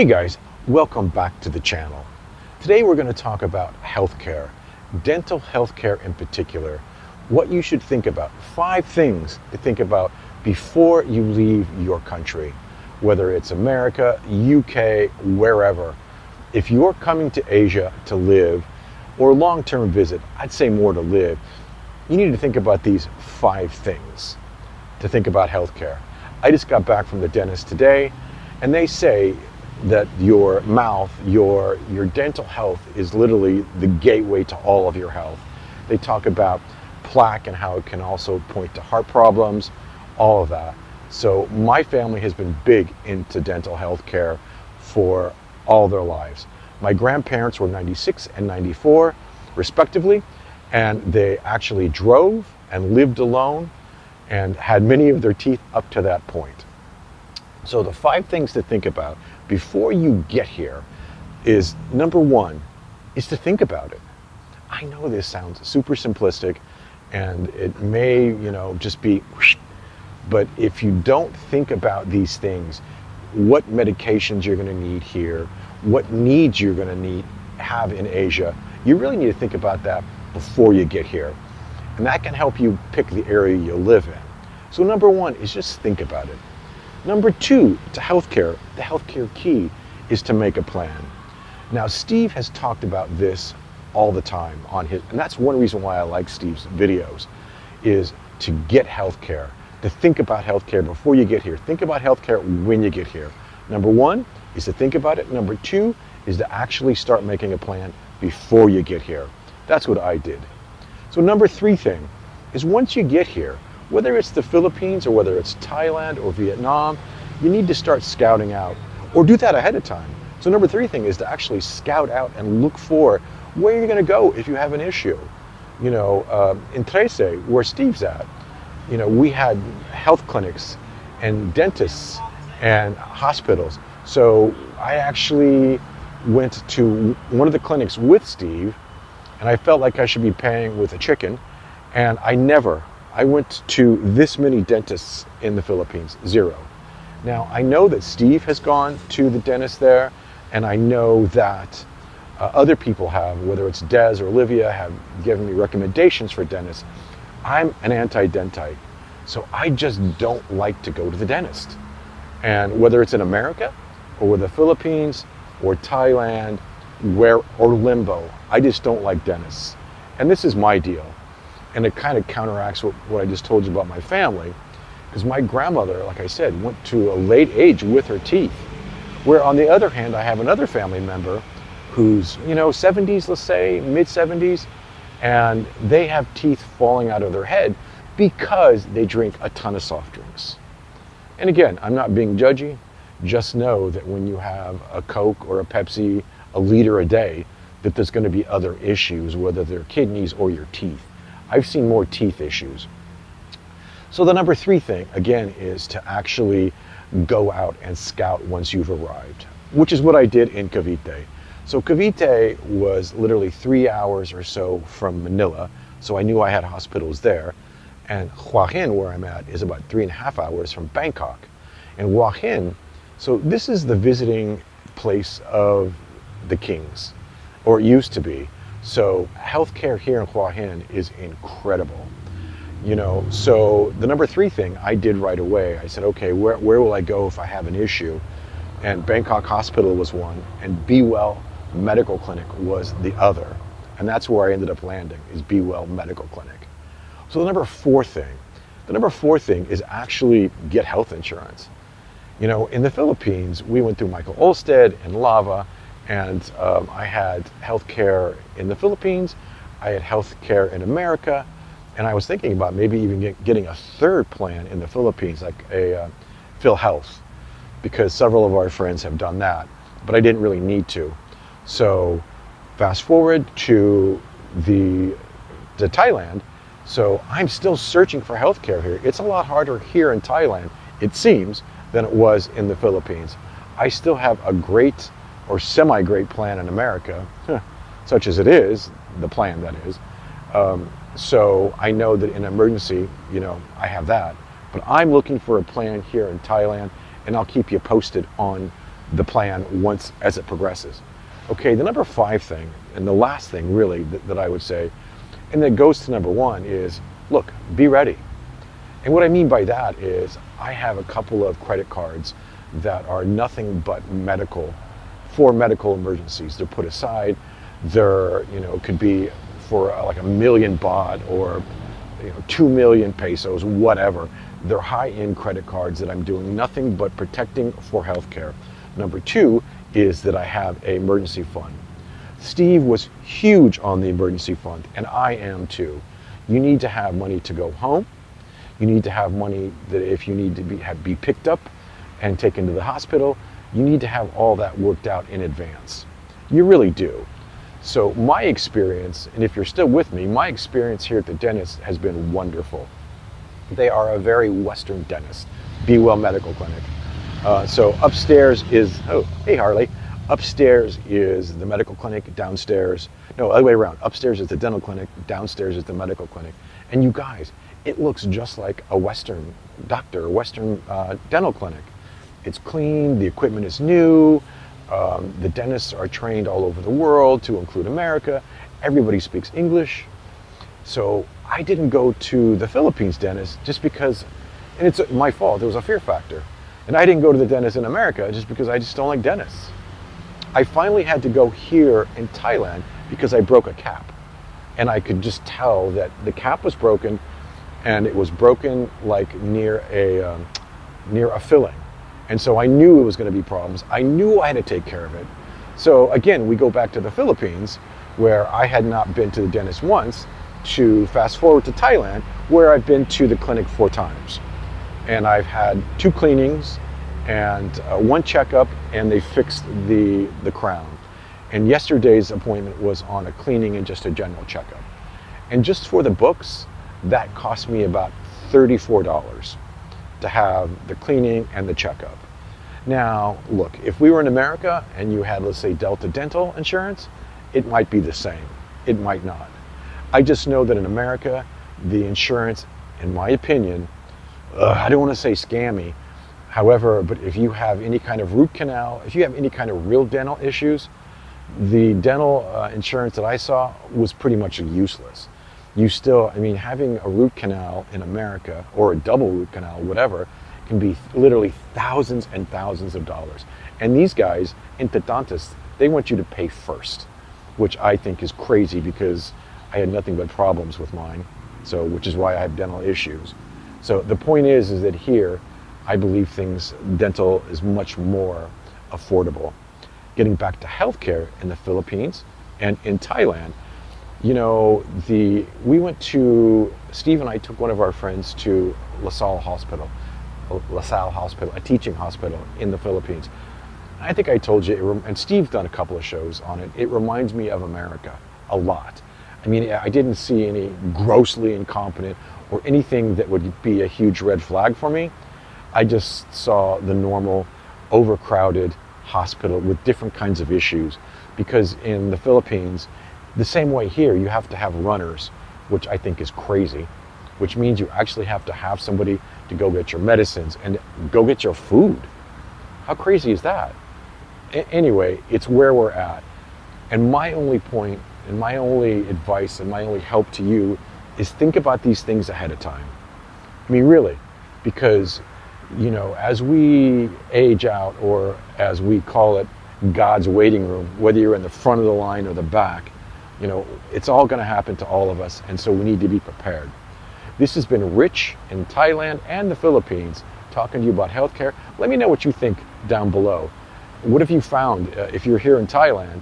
Hey guys, welcome back to the channel. Today we're going to talk about healthcare, dental healthcare in particular, what you should think about, 5 things to think about before you leave your country, whether it's America, UK, wherever. If you're coming to Asia to live or long-term visit, I'd say more to live, you need to think about these 5 things to think about healthcare. I just got back from the dentist today, and they say that your mouth, your dental health is literally the gateway to all of your health. They talk about plaque and how it can also point to heart problems, all of that. So my family has been big into dental health care for all their lives. My grandparents were 96 and 94 respectively, and they actually drove and lived alone and had many of their teeth up to that point. So the 5 things to think about before you get here is, number 1 is to think about it. I know this sounds super simplistic and it may, just be, but if you don't think about these things, what medications you're going to need here, what needs you're going to have in Asia, you really need to think about that before you get here. And that can help you pick the area you live in. So number 1 is just think about it. Number 2, to healthcare, the healthcare key is to make a plan. Now, Steve has talked about this all the time on his, and that's one reason why I like Steve's videos, is to get healthcare, to think about healthcare before you get here. Think about healthcare when you get here. Number 1 is to think about it. Number 2 is to actually start making a plan before you get here. That's what I did. So number 3 thing is, once you get here, whether it's the Philippines or whether it's Thailand or Vietnam, you need to start scouting out, or do that ahead of time. So number 3 thing is to actually scout out and look for where you're going to go if you have an issue. In Trece, where Steve's at, we had health clinics and dentists and hospitals. So I actually went to one of the clinics with Steve, and I felt like I should be paying with a chicken, and I went to this many dentists in the Philippines, 0. Now, I know that Steve has gone to the dentist there, and I know that other people have, whether it's Des or Olivia, have given me recommendations for dentists. I'm an anti-dentite, so I just don't like to go to the dentist. And whether it's in America, or the Philippines, or Thailand, or limbo, I just don't like dentists. And this is my deal. And it kind of counteracts what I just told you about my family, because my grandmother, like I said, went to a late age with her teeth. Where on the other hand, I have another family member who's, 70s, let's say, mid-70s, and they have teeth falling out of their head because they drink a ton of soft drinks. And again, I'm not being judgy. Just know that when you have a Coke or a Pepsi, a liter a day, that there's going to be other issues, whether they're kidneys or your teeth. I've seen more teeth issues. So the number 3 thing, again, is to actually go out and scout once you've arrived, which is what I did in Cavite. So Cavite was literally 3 hours or so from Manila, so I knew I had hospitals there. And Hua Hin, where I'm at, is about 3.5 hours from Bangkok. And Hua Hin, so this is the visiting place of the kings, or it used to be. So healthcare here in Hua Hin is incredible. So the number 3 thing I did right away, I said, okay, where will I go if I have an issue? And Bangkok Hospital was one, and Be Well Medical Clinic was the other. And that's where I ended up landing, is Be Well Medical Clinic. So the number 4 thing is actually get health insurance. In the Philippines, we went through Michael Olsted and Lava, and I had health care in the Philippines, I had health care in America, and I was thinking about maybe even getting a 3rd plan in the Philippines, like a PhilHealth, because several of our friends have done that, but I didn't really need to. So fast forward to Thailand, so I'm still searching for health care here. It's a lot harder here in Thailand, it seems, than it was in the Philippines. I still have a great or semi-great plan in America, such as it is, the plan that is. So I know that in emergency, I have that. But I'm looking for a plan here in Thailand, and I'll keep you posted on the plan once as it progresses. Okay, the number 5 thing, and the last thing really that I would say, and that goes to number 1, is look, be ready. And what I mean by that is I have a couple of credit cards that are nothing but medical, for medical emergencies. They're put aside. They're, could be for like 1,000,000 baht or 2 million pesos, whatever. They're high-end credit cards that I'm doing nothing but protecting for healthcare. Number 2 is that I have an emergency fund. Steve was huge on the emergency fund, and I am too. You need to have money to go home. You need to have money that if you need to be picked up and taken to the hospital, you need to have all that worked out in advance. You really do. So my experience, and if you're still with me, my experience here at the dentist has been wonderful. They are a very Western dentist, Be Well Medical Clinic. So upstairs is, oh, hey Harley. Upstairs is the medical clinic, downstairs, no, other way around. Upstairs is the dental clinic, downstairs is the medical clinic. And you guys, it looks just like a Western doctor, a Western dental clinic. It's clean, the equipment is new, the dentists are trained all over the world, to include America. Everybody speaks English. So I didn't go to the Philippines dentist just because, and it's my fault, there was a fear factor. And I didn't go to the dentist in America just because I just don't like dentists. I finally had to go here in Thailand because I broke a cap. And I could just tell that the cap was broken, and it was broken like near a filling. And so I knew it was going to be problems. I knew I had to take care of it. So again, we go back to the Philippines, where I had not been to the dentist once, to fast forward to Thailand, where I've been to the clinic 4 times. And I've had 2 cleanings and 1 checkup, and they fixed the crown. And yesterday's appointment was on a cleaning and just a general checkup. And just for the books, that cost me about $34 to have the cleaning and the checkup. Now, look, if we were in America and you had, let's say, Delta Dental insurance, it might be the same. It might not. I just know that in America, the insurance, in my opinion, I don't want to say scammy. However, but if you have any kind of root canal, if you have any kind of real dental issues, the dental insurance that I saw was pretty much useless. You still, having a root canal in America, or a double root canal, whatever, can be literally thousands and thousands of dollars. And these guys, endodontists, they want you to pay first, which I think is crazy because I had nothing but problems with mine, so which is why I have dental issues. So the point is that here, I believe dental is much more affordable. Getting back to healthcare in the Philippines and in Thailand, Steve and I took one of our friends to LaSalle Hospital, a teaching hospital in the Philippines. I think I told you, and Steve's done a couple of shows on it, it reminds me of America a lot. I didn't see any grossly incompetent or anything that would be a huge red flag for me. I just saw the normal, overcrowded hospital with different kinds of issues, because in the Philippines, the same way here, you have to have runners, which I think is crazy, which means you actually have to have somebody to go get your medicines and go get your food. How crazy is that? Anyway, it's where we're at. And my only point, and my only advice, and my only help to you is think about these things ahead of time. Really, because as we age out, or as we call it, God's waiting room, whether you're in the front of the line or the back, it's all going to happen to all of us, and so we need to be prepared. This has been Rich in Thailand and the Philippines, talking to you about healthcare. Let me know what you think down below. What have you found if you're here in Thailand?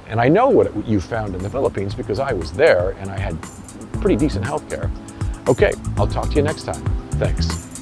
And I know what you found in the Philippines because I was there and I had pretty decent healthcare. Okay, I'll talk to you next time. Thanks.